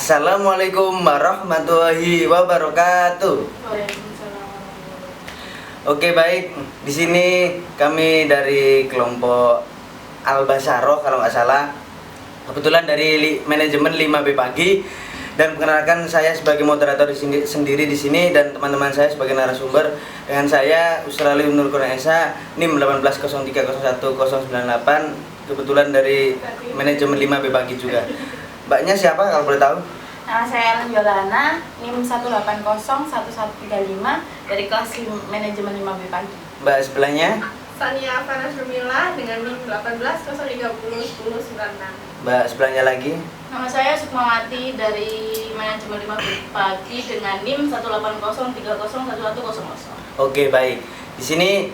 Assalamualaikum warahmatullahi wabarakatuh. Waalaikumsalam. Oke, baik. Di sini kami dari kelompok Al-Basyaro kalau nggak salah. Kebetulan dari manajemen 5B Pagi, dan perkenalkan saya sebagai moderator sendiri di sini, dan teman-teman saya sebagai narasumber. Dengan saya Australia Nur Quran Esa, NIM 1803010198, kebetulan dari manajemen 5B Pagi juga. Mbaknya siapa kalau boleh tahu? Nama saya Ellen Yolana, NIM 1801135 dari kelas manajemen 5B Pagi. Mbak sebelahnya? Sania Fana Surmila dengan NIM 1803011096. Mbak sebelahnya lagi? Nama saya Sukmawati dari manajemen 5B Pagi dengan NIM 180301110. Oke, baik. Di sini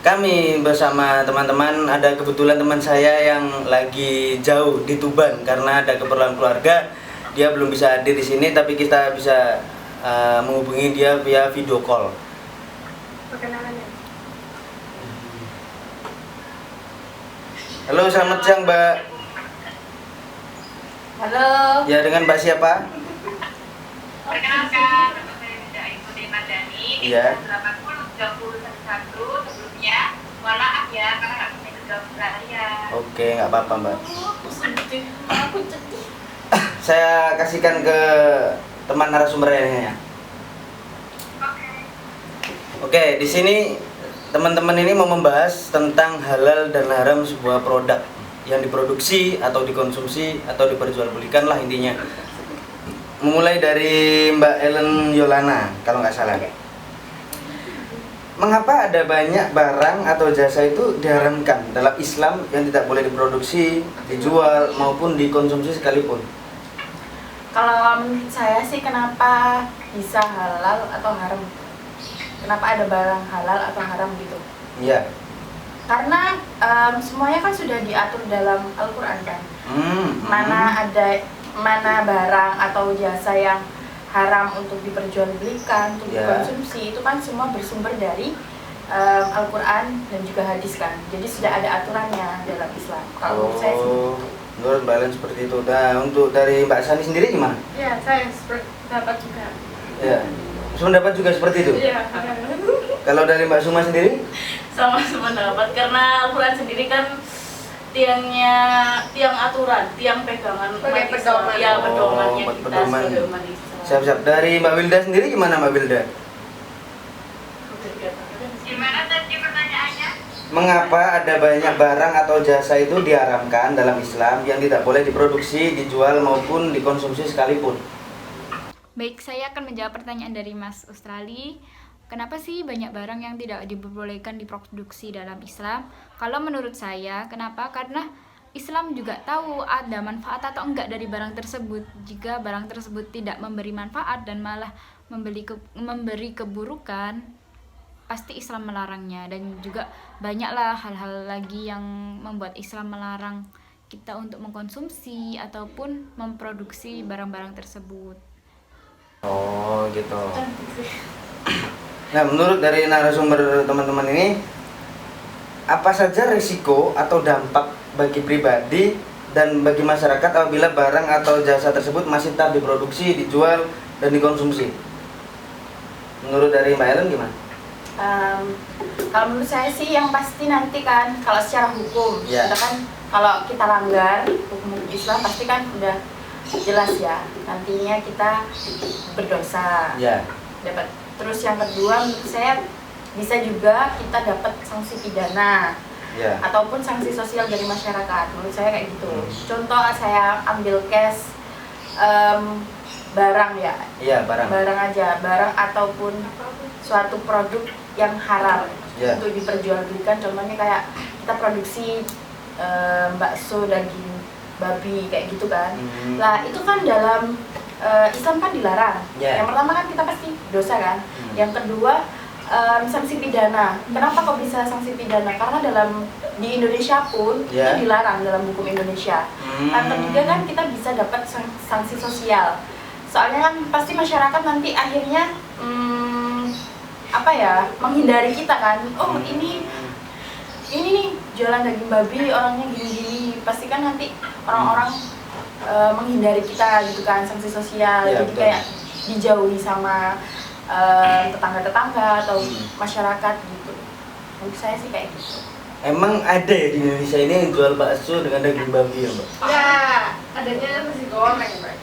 kami bersama teman-teman, ada kebetulan teman saya yang lagi jauh di Tuban karena ada keperluan keluarga. Dia belum bisa hadir di sini, tapi kita bisa menghubungi dia via video call. Perkenalannya. Halo, selamat siang, Mbak. Halo. Ya, dengan Mbak siapa? Perkenalkan, nama saya Dinda Ibu Madani. Iya. 803011 sebelumnya. Mohon maaf ya, karena nggak bisa bergabung saya. Oke, nggak apa-apa, Mbak. Aku sedih. Saya kasihkan ke teman narasumber lainnya. Oke, di sini teman-teman ini mau membahas tentang halal dan haram sebuah produk yang diproduksi atau dikonsumsi atau diperjualbelikan lah intinya. Memulai dari Mbak Ellen Yolana kalau nggak salah. Mengapa ada banyak barang atau jasa itu diharamkan dalam Islam yang tidak boleh diproduksi, dijual maupun dikonsumsi sekalipun? Kalau menurut saya sih, kenapa bisa halal atau haram? Kenapa ada barang halal atau haram gitu? Iya. Karena semuanya kan sudah diatur dalam Al-Quran kan. Mana barang atau jasa yang haram untuk diperjualbelikan, untuk dikonsumsi, itu kan semua bersumber dari Al-Quran dan juga hadis kan. Jadi sudah ada aturannya dalam Islam. Kalau menurut saya sih gitu. Menurut Mbak Ellen seperti itu. Nah, untuk dari Mbak Sani sendiri gimana? Ya, saya dapat juga. Ya, pendapat juga seperti itu. Iya. Kalau dari Mbak Suma sendiri? Sama sependapat, karena Al-Quran sendiri kan tiang aturan, tiang pegangan umat Islam. pedoman. Ya, pedomannya kita pedoman. sebagai umat Islam. Siap-siap. Dari Mbak Wilda sendiri gimana, Mbak Wilda? Gimana tadi pertanyaannya? Mengapa ada banyak barang atau jasa itu diharamkan dalam Islam yang tidak boleh diproduksi, dijual maupun dikonsumsi sekalipun? Baik, saya akan menjawab pertanyaan dari Mas Australi. Kenapa sih banyak barang yang tidak diperbolehkan diproduksi dalam Islam? Kalau menurut saya, kenapa? Karena Islam juga tahu ada manfaat atau enggak dari barang tersebut. Jika barang tersebut tidak memberi manfaat dan malah memberi keburukan, pasti Islam melarangnya. Dan juga banyaklah hal-hal lagi yang membuat Islam melarang kita untuk mengkonsumsi ataupun memproduksi barang-barang tersebut. Oh, gitu. Nah, menurut dari narasumber teman-teman ini, apa saja risiko atau dampak bagi pribadi dan bagi masyarakat apabila barang atau jasa tersebut masih tetap diproduksi, dijual, dan dikonsumsi? Menurut dari Mbak Ellen gimana? Kalau menurut saya sih yang pasti nanti kan, kalau secara hukum, Ya. kita kan kalau kita langgar hukum Islam pasti kan udah jelas ya, nantinya kita berdosa. Ya. Dapat. Terus yang kedua, menurut saya bisa juga kita dapat sanksi pidana. Ya. Ataupun sanksi sosial dari masyarakat. Menurut saya kayak gitu. Contoh, saya ambil cash barang ya. Iya, barang. Barang aja, barang ataupun suatu produk yang halal Ya. untuk diperjualbelikan. Contohnya kayak kita produksi bakso daging babi kayak gitu kan. Lah itu kan dalam Islam kan dilarang. Yeah. Yang pertama kan kita pasti dosa kan. Yang kedua sanksi pidana. Kenapa kok bisa sanksi pidana? Karena di Indonesia pun itu dilarang dalam hukum Indonesia. Yang ketiga kan kita bisa dapat sanksi sosial. Soalnya kan pasti masyarakat nanti akhirnya menghindari kita kan. Oh, ini nih jualan daging babi orangnya gini-gini. Pasti kan nanti orang-orang menghindari kita gitu kan, sanksi sosial. Ya, jadi betul. kayak dijauhi sama tetangga-tetangga atau masyarakat gitu. Menurut saya sih kayak gitu. Emang ada ya di Indonesia ini yang jual bakso dengan daging babi ya, Mbak? Ya, adanya nasi goreng, Pak.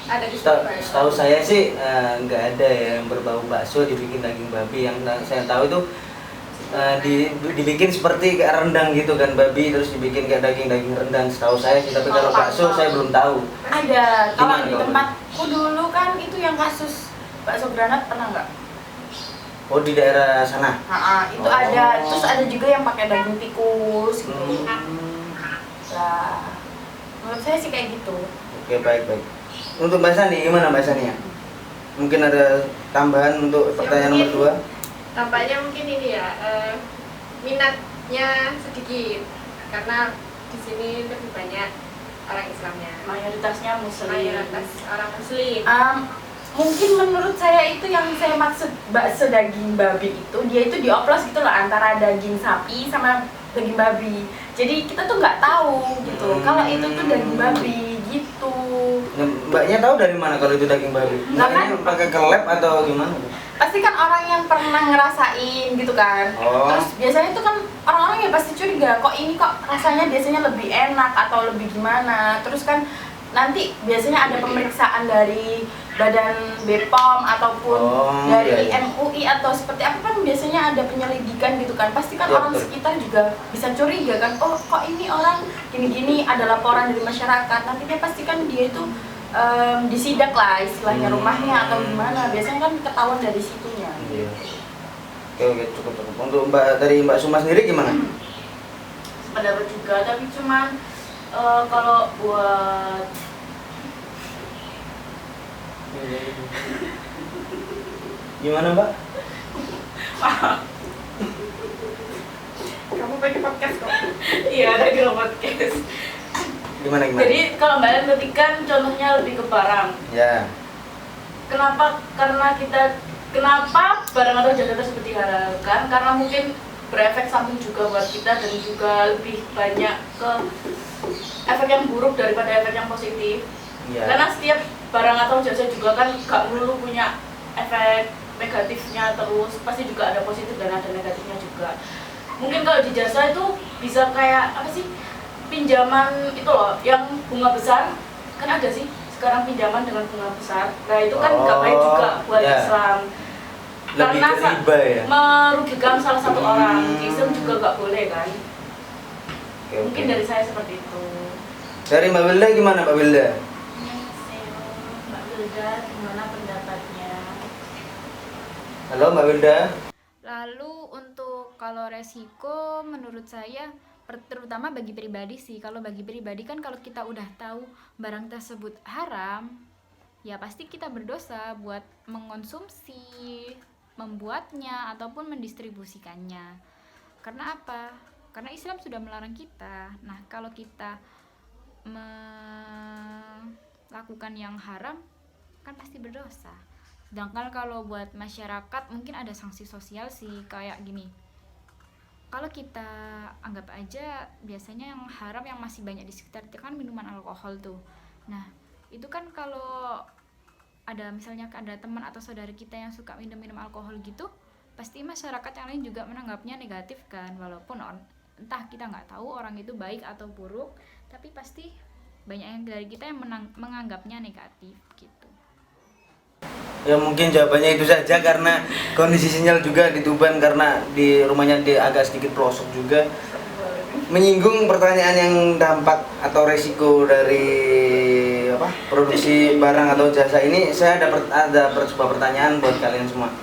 Ada di Surabaya. Setahu saya sih nggak ada ya yang berbau bakso dibikin daging babi. Yang saya tahu itu dibikin seperti kayak rendang gitu kan, babi terus dibikin kayak daging rendang, setahu saya sih. Tapi kalau bakso saya belum tahu. Ada. Kalau Gimana di kalau tempatku dulu kan itu yang kasus bakso granat, pernah nggak? Oh, di daerah sana. Itu Oh. ada. Terus ada juga yang pakai daging tikus gitu. Hmm. Nah, menurut saya sih kayak gitu. Oke, baik. Untuk Mbak Sani, gimana Mbak Sani ya? Mungkin ada tambahan untuk pertanyaan nomor 2? Tampaknya mungkin ini ya, minatnya sedikit karena di sini lebih banyak orang Islamnya, Mayoritasnya muslim. mayoritas orang Muslim. Mungkin menurut saya itu yang saya maksud bakso daging babi itu, dia itu dioplos gitu loh antara daging sapi sama daging babi. Jadi kita tuh nggak tahu gitu kalau itu tuh daging babi gitu. Nah, Mbaknya tahu dari mana kalau itu daging babi? Nah, Mbaknya kan- pakai ke lab atau gimana? Pasti kan orang yang pernah ngerasain gitu kan. Oh. Terus biasanya itu kan orang-orang ya pasti curiga, kok ini kok rasanya biasanya lebih enak atau lebih gimana. Terus kan nanti biasanya ada pemeriksaan dari Badan BPOM ataupun dari iya. MUI atau seperti apa, kan biasanya ada penyelidikan gitu kan. Pasti kan Ya, orang betul. sekitar juga bisa curiga kan, oh kok ini orang gini-gini, ada laporan dari masyarakat. Nantinya pasti kan dia itu disidak lah istilahnya rumahnya atau gimana. Biasanya kan ketahuan dari situnya. Iya. Oke, cukup. Untuk dari Mbak Suma sendiri gimana? Pendapat juga, tapi cuman kalau buat Gimana Mbak? kamu pakai podcast kok? Iya, ada di podcast. Gimana? Jadi kalau Mbak Len tadi kan contohnya lebih ke barang. Ya. Kenapa? Kenapa barang atau jasa tersebut dihalalkan? Karena mungkin berefek samping juga buat kita dan juga lebih banyak ke efek yang buruk daripada efek yang positif. Ya. Karena setiap barang atau jasa juga kan gak melulu punya efek negatifnya, terus pasti juga ada positif dan ada negatifnya juga. Mungkin kalau di jasa itu bisa kayak apa sih, pinjaman itu loh yang bunga besar, kan ada sih sekarang pinjaman dengan bunga besar. Nah itu kan gak baik juga buat ya. Islam. Lebih Karena ke riba ya. merugikan salah satu orang. Di Islam juga gak boleh kan. Oke. Mungkin dari saya seperti itu. Dari Mbak Wilda gimana Mbak Wilda? Mbak Wilda, gimana pendapatnya? Halo Mbak Wilda. Lalu untuk kalau resiko menurut saya terutama bagi pribadi sih. Kalau bagi pribadi kan kalau kita udah tahu barang tersebut haram, ya pasti kita berdosa buat mengonsumsi, membuatnya ataupun mendistribusikannya. Karena apa? Karena Islam sudah melarang kita. Nah, kalau kita melakukan yang haram kan pasti berdosa. Sedangkan kalau buat masyarakat mungkin ada sanksi sosial sih, kayak gini. Kalau kita anggap aja biasanya yang haram yang masih banyak di sekitar itu kan minuman alkohol tuh. Nah, itu kan kalau ada misalnya ada teman atau saudara kita yang suka minum alkohol gitu, pasti masyarakat yang lain juga menanggapnya negatif kan, walaupun entah kita nggak tahu orang itu baik atau buruk, tapi pasti banyak yang dari kita yang menganggapnya negatif gitu. Ya mungkin jawabannya itu saja karena kondisi sinyal juga di Tuban, karena di rumahnya di agak sedikit pelosok juga. Menyinggung pertanyaan yang dampak atau resiko dari produksi barang atau jasa ini, saya ada sebuah pertanyaan buat kalian semua.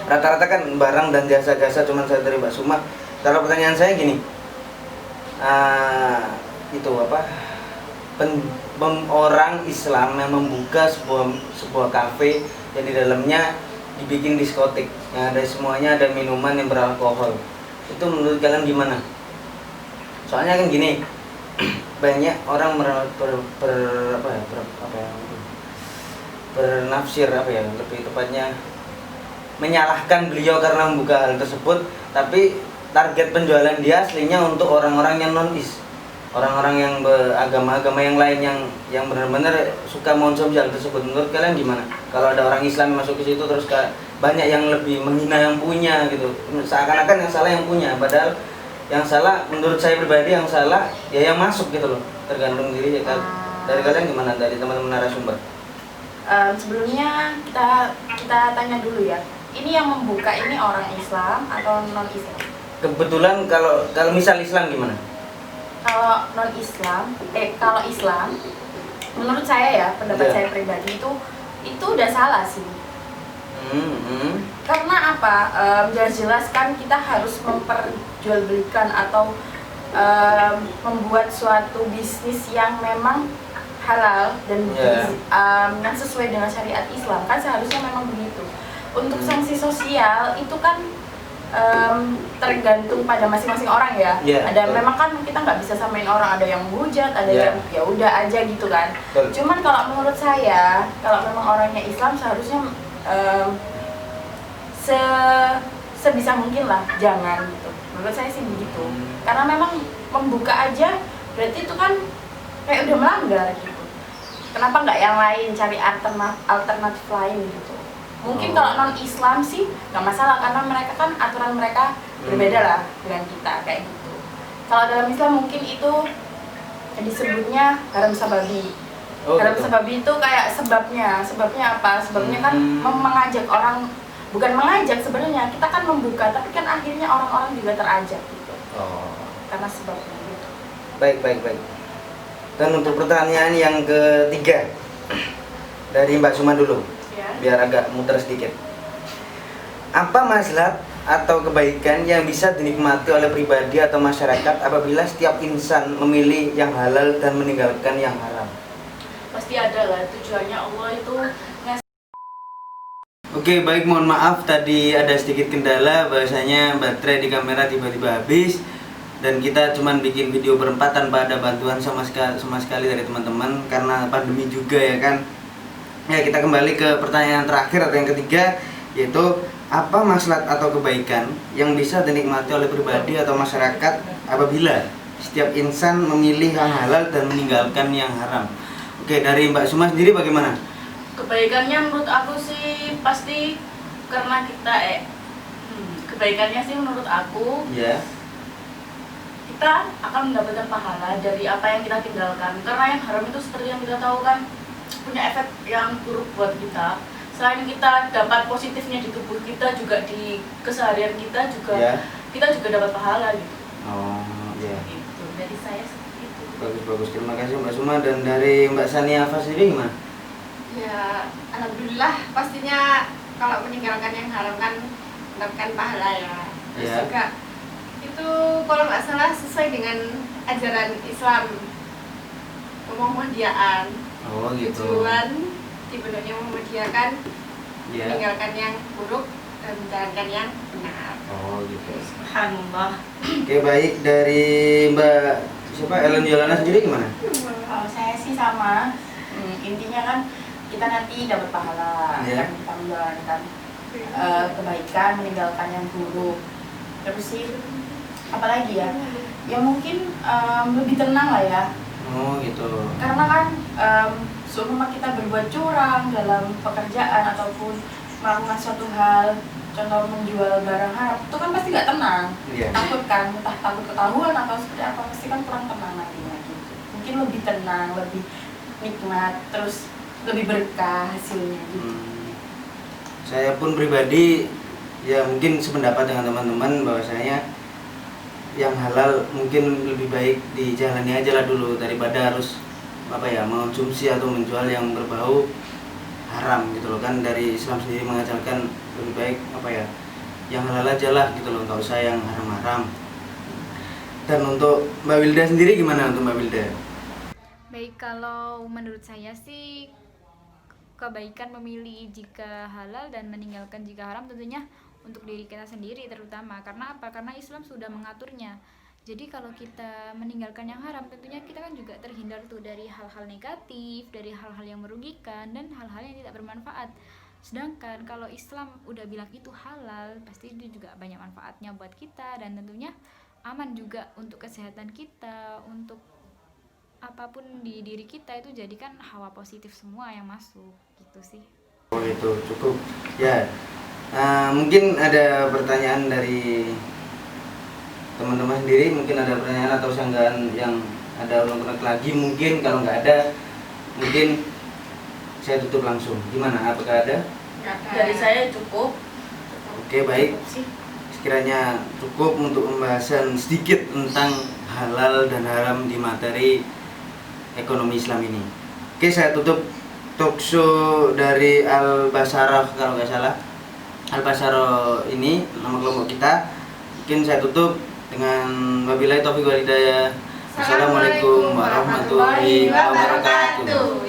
Rata-rata kan barang dan jasa-jasa cuma saya dari Mbak Suma. Kalau pertanyaan saya gini, orang Islam yang membuka sebuah kafe yang di dalamnya dibikin diskotik, yang ada semuanya ada minuman yang beralkohol, itu menurut kalian gimana? Soalnya kan gini, banyak orang bernafsir lebih tepatnya menyalahkan beliau karena membuka hal tersebut, tapi target penjualan dia aslinya untuk orang-orang yang non-is. orang-orang yang beragama-agama yang lain yang benar-benar suka mengonsumsi hal tersebut. Menurut kalian gimana? Kalau ada orang Islam yang masuk ke situ terus banyak yang lebih menghina yang punya gitu. Seakan-akan yang salah yang punya, padahal yang salah menurut saya pribadi yang salah ya yang masuk gitu loh. Tergantung diri ya kan. Dari kalian gimana, dari teman-teman narasumber? Sebelumnya kita tanya dulu ya. Ini yang membuka ini orang Islam atau non Islam? Kebetulan kalau misal Islam gimana? Kalau non Islam, kalau Islam, menurut saya ya, pendapat saya pribadi itu udah salah sih. Karena apa? Jelas-jelas kan kita harus memperjualbelikan atau membuat suatu bisnis yang memang halal dan yang sesuai dengan syariat Islam, kan seharusnya memang begitu. Untuk sanksi sosial itu kan tergantung pada masing-masing orang ya. Ada memang kan kita nggak bisa samain orang, ada yang menghujat, ada yang ya udah aja gitu kan. Cuman kalau menurut saya, kalau memang orangnya Islam seharusnya sebisa mungkin lah jangan gitu. Menurut saya sih begitu. Karena memang membuka aja berarti itu kan kayak udah melanggar gitu. Kenapa nggak yang lain, cari alternatif lain gitu. Mungkin kalau non Islam sih nggak masalah karena mereka kan aturan mereka berbeda lah dengan kita kayak gitu. Kalau dalam Islam mungkin itu disebutnya haram sababi. Haram sababi itu kayak sebabnya apa? Sebabnya kan mengajak orang, bukan mengajak sebenarnya, kita kan membuka tapi kan akhirnya orang-orang juga terajak gitu. Karena sebabnya gitu. Baik. Dan untuk pertanyaan yang ketiga dari Mbak Suma dulu. Biar agak muter sedikit. Apa maslahat atau kebaikan yang bisa dinikmati oleh pribadi atau masyarakat apabila setiap insan memilih yang halal dan meninggalkan yang haram? Pasti ada lah, tujuannya Allah itu ngasih. Oke, baik, mohon maaf tadi ada sedikit kendala, bahwasanya baterai di kamera tiba-tiba habis dan kita cuman bikin video berempat tanpa ada bantuan sama sekali dari teman-teman karena pandemi juga ya kan. Ya, kita kembali ke pertanyaan terakhir atau yang ketiga, yaitu apa maslahat atau kebaikan yang bisa dinikmati oleh pribadi atau masyarakat apabila setiap insan memilih yang halal dan meninggalkan yang haram. Oke, dari Mbak Suma sendiri bagaimana? Kebaikannya menurut aku sih pasti karena kita kebaikannya sih menurut aku kita akan mendapatkan pahala dari apa yang kita tinggalkan. Karena yang haram itu seperti yang kita tahu kan punya efek yang buruk buat kita. Selain kita dapat positifnya di tubuh kita, juga di keseharian kita juga kita juga dapat pahala gitu. Gitu. Dari saya seperti itu. Bagus. Terima kasih Mbak Suma. Dan dari Mbak Sania Afas sendiri gimana? Ya, alhamdulillah pastinya kalau meninggalkan yang haram kan mendapatkan pahala ya. Terus juga itu kalau nggak salah sesuai dengan ajaran Islam, Muhammadiyaan. Gitu. Tujuan dibentuknya memuliakan, meninggalkan yang buruk dan menjalankan yang benar. Gitu. Subhanallah. Oke, baik, dari Mbak Ellen Yolana sendiri gimana? Kalau saya sih sama. Intinya kan kita nanti dapat pahala kan kita menjalankan kebaikan, meninggalkan yang buruk. Terus sih apalagi ya? Ya mungkin lebih tenang lah ya. Gitu. Karena kan seumpama kita berbuat curang dalam pekerjaan ataupun melakukan suatu hal, contoh menjual barang haram, itu kan pasti nggak tenang. Takut kan, entah takut ketahuan atau seperti apa, pasti kan kurang tenang nantinya gitu. Mungkin lebih tenang, lebih nikmat, terus lebih berkah hasilnya gitu. Saya pun pribadi ya mungkin sependapat dengan teman-teman bahwasanya yang halal mungkin lebih baik dijalani aja lah dulu daripada harus mengonsumsi atau menjual yang berbau haram gitu loh. Kan dari Islam sendiri mengajarkan lebih baik yang halal aja lah gitu loh, nggak usah yang haram-haram. Dan untuk Mbak Wilda sendiri gimana untuk Mbak Wilda? Baik, kalau menurut saya sih kebaikan memilih jika halal dan meninggalkan jika haram tentunya untuk diri kita sendiri terutama. Karena apa? Karena Islam sudah mengaturnya. Jadi kalau kita meninggalkan yang haram tentunya kita kan juga terhindar tuh dari hal-hal negatif, dari hal-hal yang merugikan dan hal-hal yang tidak bermanfaat. Sedangkan kalau Islam udah bilang itu halal, pasti itu juga banyak manfaatnya buat kita dan tentunya aman juga untuk kesehatan kita, untuk apapun di diri kita itu jadikan hawa positif semua yang masuk gitu sih. Oh itu cukup ya. Mungkin ada pertanyaan dari teman-teman sendiri, mungkin ada pertanyaan atau sanggahan yang ada unek-unek lagi, mungkin kalau nggak ada mungkin saya tutup langsung. Gimana, apakah ada? Dari saya cukup. Oke, baik. Sekiranya cukup untuk pembahasan sedikit tentang halal dan haram di materi ekonomi Islam ini. Oke, saya tutup talkshow dari Al-Basarah kalau nggak salah. Al-Basarah ini nama kelompok kita. Mungkin saya tutup dengan wabillahi taufiq wal hidayah. Assalamualaikum warahmatullahi wabarakatuh.